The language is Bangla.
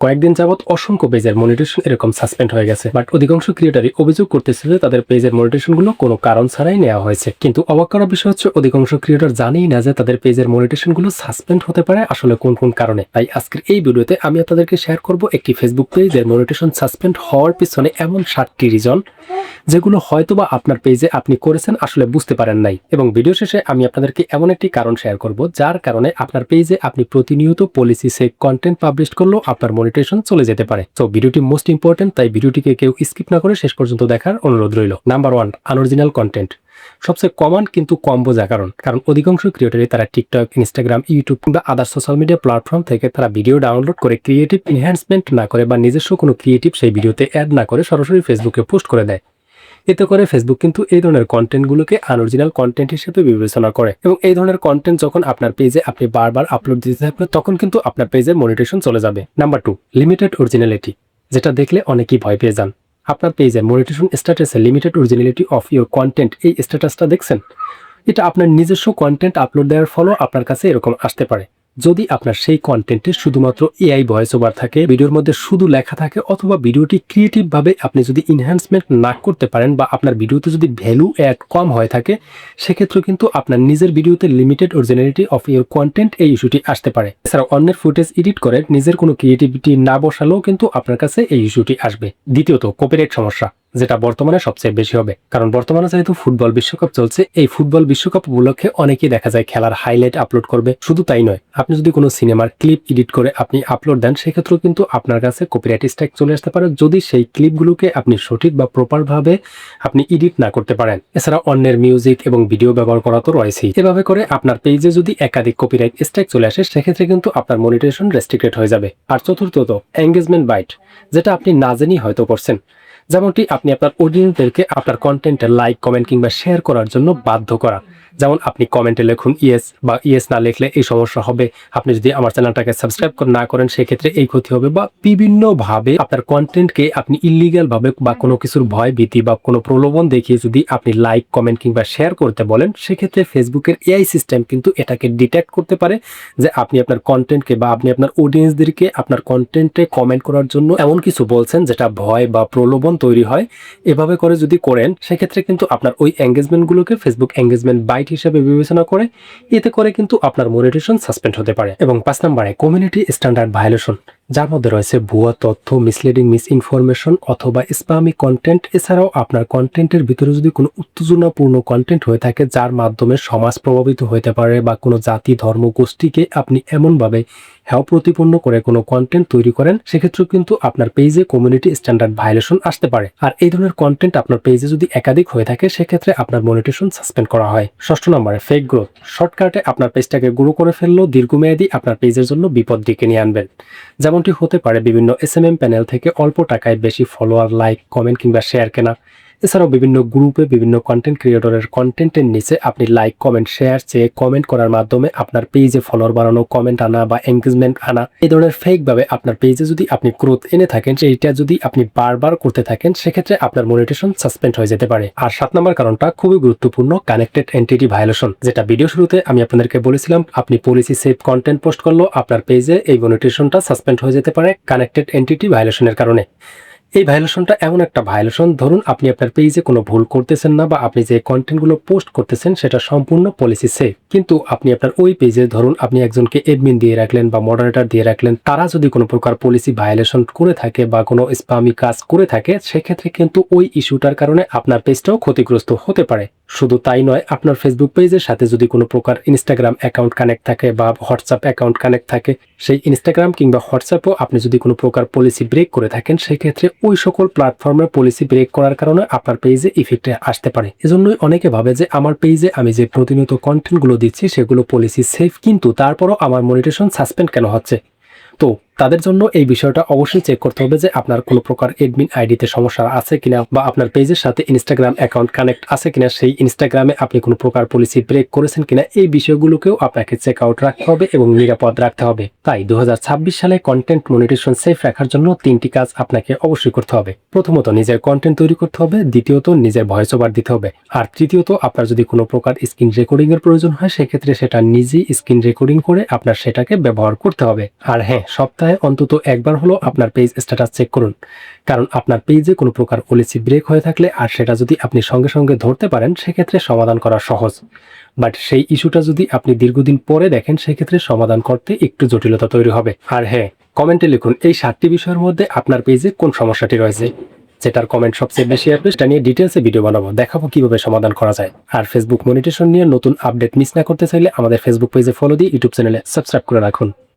কয়েকদিন যাবত অসংখ্য পেজের মনিটাইজেশন এরকম সাসপেন্ড হয়ে গেছে, বাট অধিকাংশ ক্রিয়েটরই অভিযোগ করতেছে যে তাদের পেজের মনিটাইজেশন গুলো কোনো কারণ ছাড়াই নেওয়া হয়েছে। কিন্তু অবাক করার বিষয় হচ্ছে অধিকাংশ ক্রিয়েটর জানেই না যে তাদের পেজের মনিটাইজেশন গুলো সাসপেন্ড হতে পারে আসলে কোন কোন কারণে। তাই আজকের এই ভিডিওতে আমি আপনাদেরকে শেয়ার করব একটি ফেসবুক পেজের মনিটাইজেশন সাসপেন্ড হওয়ার পিছনে এমন 7টি রিজন যেগুলো হয়তোবা আপনার পেজে আপনি করেছেন আসলে বুঝতে পারেন নাই, এবং ভিডিও শেষে আমি আপনাদেরকে এমন একটি কারণ শেয়ার করব যার কারণে আপনার পেজে আপনি প্রতিনিয়ত পলিসি সেভ কন্টেন্ট পাবলিশ করলেও আপনার মনিটাইজেশন চলে যেতে পারে। তো ভিডিওটি মোস্ট ইম্পর্টেন্ট, তাই ভিডিওটিকে কেউ স্কিপ না করে শেষ পর্যন্ত দেখার অনুরোধ রইল। Number 1, unoriginal content. সবচেয়ে কমন কিন্তু কম বোঝা কারণ অধিকাংশ ক্রিয়েটরই তারা টিকটক, ইনস্টাগ্রাম, ইউটিউব কিংবা আদার সোশ্যাল মিডিয়া প্ল্যাটফর্ম থেকে তারা ভিডিও ডাউনলোড করে ক্রিয়েটিভ এনহ্যান্সমেন্ট না করে বা নিজস্ব কোনো ক্রিয়েটিভ সেই ভিডিওতে অ্যাড না করে সরাসরি ফেসবুকে পোস্ট করে দেয়। এতে করে ফেসবুক কিন্তু এই ধরনের কন্টেন্টগুলোকে আনঅরিজিনাল কন্টেন্ট হিসেবে বিবেচনা করে, এবং এই ধরনের কন্টেন্ট যখন আপনার পেজে আপনি বারবার আপলোড দিতে থাকবেন তখন কিন্তু আপনার পেজের মনিটাইজেশন চলে যাবে। নাম্বার 2, লিমিটেড অরিজিনালিটি, যেটা দেখলে অনেকেই ভয় পেয়ে যান। আপনার পেজের মনিটাইজেশন স্ট্যাটাসে limited originality of your content, এই স্ট্যাটাসটা দেখছেন? এটা আপনার নিজস্ব কন্টেন্ট আপলোড দেওয়ার ফলেও আপনার কাছে এরকম আসতে পারে। যদি আপনার সেই কন্টেন্টে শুধুমাত্র এআই ভয়েস ওভার থাকে, ভিডিওর মধ্যে শুধু লেখা থাকে, অথবা ভিডিওটি ক্রিয়েটিভ ভাবে আপনি যদি এনহ্যান্সমেন্ট না করতে পারেন বা আপনার ভিডিওতে যদি ভ্যালু অ্যাড কম হয়ে থাকে, সেক্ষেত্রে কিন্তু আপনার নিজের ভিডিওতে limited originality of your content এই ইস্যুটি আসতে পারে। এছাড়াও অন্যের ফুটেজ এডিট করে নিজের কোনো ক্রিয়েটিভিটি না বসালেও কিন্তু আপনার কাছে এই ইস্যুটি আসবে। দ্বিতীয়ত, কপিরাইট সমস্যা, যেটা বর্তমানে সবচেয়ে বেশি হবে, কারণ বর্তমানে যেহেতু ফুটবল বিশ্বকাপ চলছে, এই ফুটবল বিশ্বকাপ উপলক্ষে অনেকেই দেখা যায় খেলার হাইলাইট আপলোড করবে। শুধু তাই নয়, আপনি যদি কোনো সিনেমার ক্লিপ এডিট করে আপনি আপলোড দেন, সেক্ষেত্রেও কিন্তু আপনার কাছে কপিরাইট স্ট্রাইক চলে আসতে পারে যদি সেই ক্লিপগুলোকে আপনি সঠিক বা প্রপার ভাবে আপনি এডিট না করতে পারেন। এছাড়া অন্যের মিউজিক এবং ভিডিও ব্যবহার করা তো রয়েছেই। এভাবে করে আপনার পেজে যদি একাধিক কপিরাইট স্ট্রাইক চলে আসে, সেক্ষেত্রে কিন্তু আপনার মনিটাইজেশন রেস্ট্রিক্টেড হয়ে যাবে। আর চতুর্থত, এঙ্গেজমেন্ট বাইট, যেটা আপনি না জেনেই হয়তো করছেন। যেমনটি আপনি আপনার অডিয়েন্সদেরকে আপনার কন্টেন্টে লাইক, কমেন্ট কিংবা শেয়ার করার জন্য বাধ্য করা। যেমন আপনি কমেন্টে লিখুন ইয়েস, বা ইয়েস না লিখলে এই সমস্যা হবে, আপনি যদি আমার চ্যানেলটাকে সাবস্ক্রাইব না করেন সেক্ষেত্রে এই ক্ষতি হবে, বা বিভিন্নভাবে আপনার কন্টেন্টকে আপনি ইলিগাল ভাবে বা কোনো কিছুর ভয় ভীতি বা কোনো প্রলোভন দেখিয়ে যদি আপনি লাইক, কমেন্ট কিংবা শেয়ার করতে বলেন, সেক্ষেত্রে ফেসবুকের এআই সিস্টেম কিন্তু এটাকে ডিটেক্ট করতে পারে যে আপনি আপনার কন্টেন্টকে বা আপনি আপনার অডিয়েন্সদেরকে আপনার কন্টেন্টে কমেন্ট করার জন্য এমন কিছু বলছেন যেটা ভয় বা প্রলোভন তৈরি হয়। এভাবে করে যদি করেন, সেক্ষেত্রে কিন্তু আপনার ওই এঙ্গেজমেন্টগুলোকে ফেসবুক এঙ্গেজমেন্ট বাইট হিসেবে বিবেচনা করে, এতে করে কিন্তু আপনার মনিটাইজেশন সাসপেন্ড হতে পারে। এবং 5 নম্বরে, কমিউনিটি স্ট্যান্ডার্ড ভায়োলেশন, যার মধ্যে রয়েছে ভুয়া তথ্য, মিসলিডিং মিসইনফরমেশন অথবা স্প্যামি কন্টেন্ট। এছাড়াও আপনার কন্টেন্টের ভিতরে যদি কোনো উত্তেজনাপূর্ণ কন্টেন্ট হয়ে থাকে যার মাধ্যমে সমাজ প্রভাবিত হতে পারে, বা কোনো জাতি, ধর্ম, গোষ্ঠীকে আপনি এমনভাবে হেয় প্রতিপন্ন করে কোনো কন্টেন্ট তৈরি করেন, সেক্ষেত্রেও কিন্তু আপনার পেজে কমিউনিটি স্ট্যান্ডার্ড ভায়োলেশন আসতে পারে। আর এই ধরনের কন্টেন্ট আপনার পেজে যদি একাধিক হয়ে থাকে, সেক্ষেত্রে আপনার মনিটাইজেশন সাসপেন্ড করা হয়। 6 নম্বরে, ফেক গ্রোথ, শর্টকাটে আপনার পেজটাকে গ্রো করে ফেললেও দীর্ঘমেয়াদী আপনার পেজের জন্য বিপদ ডেকে নিয়ে আনবেন। যেমনটি হতে পারে বিভিন্ন এসএমএম প্যানেল থেকে অল্প টাকায় বেশি ফলোয়ার, লাইক, কমেন্ট কিংবা শেয়ার কেনা। এছাড়াও বিভিন্ন গ্রুপে বিভিন্ন কন্টেন্ট ক্রিয়েটরের কন্টেন্টের নিচে আপনি লাইক, কমেন্ট, শেয়ার চেয়ে কমেন্ট করার মাধ্যমে আপনার পেজে ফলোয়ার বাড়ানো, কমেন্ট আনা বা এনগেজমেন্ট আনা। এই ধরনের ফেক ভাবে আপনার পেজে যদি আপনি গ্রোথ এনে থাকেন, সেইটা যদি আপনি বারবার করতে থাকেন, সেক্ষেত্রে আপনার মনিটাইজেশন সাসপেন্ড হয়ে যেতে পারে। আর 7 নম্বর কারণটা খুবই গুরুত্বপূর্ণ, কানেক্টেড এন্টিটি ভায়োলেশন, যেটা ভিডিও শুরুতে আমি আপনাদেরকে বলেছিলাম। আপনি পলিসি সেভ কন্টেন্ট পোস্ট করলেও আপনার পেজে এই মনিটাইজেশনটা সাসপেন্ড হয়ে যেতে পারে কানেক্টেড এন্টিটি ভায়োলেশনের কারণে। এই ভায়োলেশনটা এমন একটা ভায়োলেশন, ধরুন আপনি আপনার পেজে কোনো ভুল করতেছেন না, বা আপনি যে কন্টেন্টগুলো পোস্ট করতেছেন সেটা সম্পূর্ণ পলিসি সেভ, কিন্তু আপনি আপনার ওই পেজে ধরুন আপনি একজনকে এডমিন দিয়ে রাখলেন বা মডারেটর দিয়ে রাখলেন, তারা যদি কোনো প্রকার পলিসি ভায়োলেশন করে থাকে বা কোনো স্প্যামি কাজ করে থাকে, সেক্ষেত্রে কিন্তু ওই ইস্যুটার কারণে আপনার পেজটাও ক্ষতিগ্রস্ত হতে পারে। শুধু তাই নয়, আপনার ফেসবুক পেজের সাথে যদি কোনো প্রকার ইনস্টাগ্রাম অ্যাকাউন্ট কানেক্ট থাকে বা হোয়াটসঅ্যাপ অ্যাকাউন্ট কানেক্ট থাকে, সেই ইনস্টাগ্রাম কিংবা হোয়াটসঅ্যাপও আপনি যদি কোনো প্রকার পলিসি ব্রেক করে থাকেন, সেক্ষেত্রে ওই সকল প্ল্যাটফর্মের পলিসি ব্রেক করার কারণে আপনার পেজে ইফেক্টে আসতে পারে। এজন্যই অনেকে ভাবে যে আমার পেজে আমি যে প্রতিনিয়ত কন্টেন্টগুলো দিচ্ছি সেগুলো পলিসি সেফ, কিন্তু তারপরও আমার মনিটাইজেশন সাসপেন্ড কেন হচ্ছে। তো তাদের জন্য এই বিষয়টা অবশ্যই চেক করতে হবে যে আপনার কোনো প্রকার এডমিন আইডিতে সমস্যা আছে কিনা, বা আপনার পেজের সাথে ইনস্টাগ্রাম অ্যাকাউন্ট কানেক্ট আছে কিনা, সেই ইনস্টাগ্রামে আপনি কোনো প্রকার পলিসি ব্রেক করেছেন কিনা, এই বিষয়গুলোকেও আপনাকে চেক আউট রাখতে হবে এবং নিরাপদ রাখতে হবে। তাই 2026 সালে কন্টেন্ট মনিটাইজেশন সেফ রাখার জন্য 3টি কাজ আপনাকে অবশ্যই করতে হবে। প্রথমত, নিজের কন্টেন্ট তৈরি করতে হবে। দ্বিতীয়ত, নিজের ভয়েস ওভার দিতে হবে। আর তৃতীয়ত, আপনার যদি কোনো প্রকার স্ক্রিন রেকর্ডিং এর প্রয়োজন হয়, সেক্ষেত্রে সেটা নিজেই স্ক্রিন রেকর্ডিং করে আপনার সেটাকে ব্যবহার করতে হবে। আর হ্যাঁ, সপ্তাহে সপ্তাহে অন্তত একবার হলো আপনার পেজ স্ট্যাটাস চেক করুন, কারণ আপনার পেজে কোনো প্রকার পলিসি ব্রেক হয়ে থাকলে আর সেটা যদি আপনি সঙ্গে সঙ্গে ধরতে পারেন সেক্ষেত্রে সমাধান করা সহজ, বাট সেই ইস্যুটা যদি আপনি দীর্ঘদিন পরে দেখেন সেক্ষেত্রে সমাধান করতে একটু জটিলতা তৈরি হবে। আর হ্যাঁ, কমেন্টে লিখুন এই 7টি বিষয়ের মধ্যে আপনার পেজে কোন সমস্যাটি রয়েছে, যেটার কমেন্ট সবচেয়ে বেশি আসবে সেটা নিয়ে ডিটেলসে ভিডিও বানাবো, দেখাবো কিভাবে সমাধান করা যায়। আর ফেসবুক মনিটাইজেশন নিয়ে নতুন আপডেট মিস না করতে চাইলে আমাদের ফেসবুক পেজে ফলো দিয়ে ইউটিউব চ্যানেলে সাবস্ক্রাইব করে রাখুন।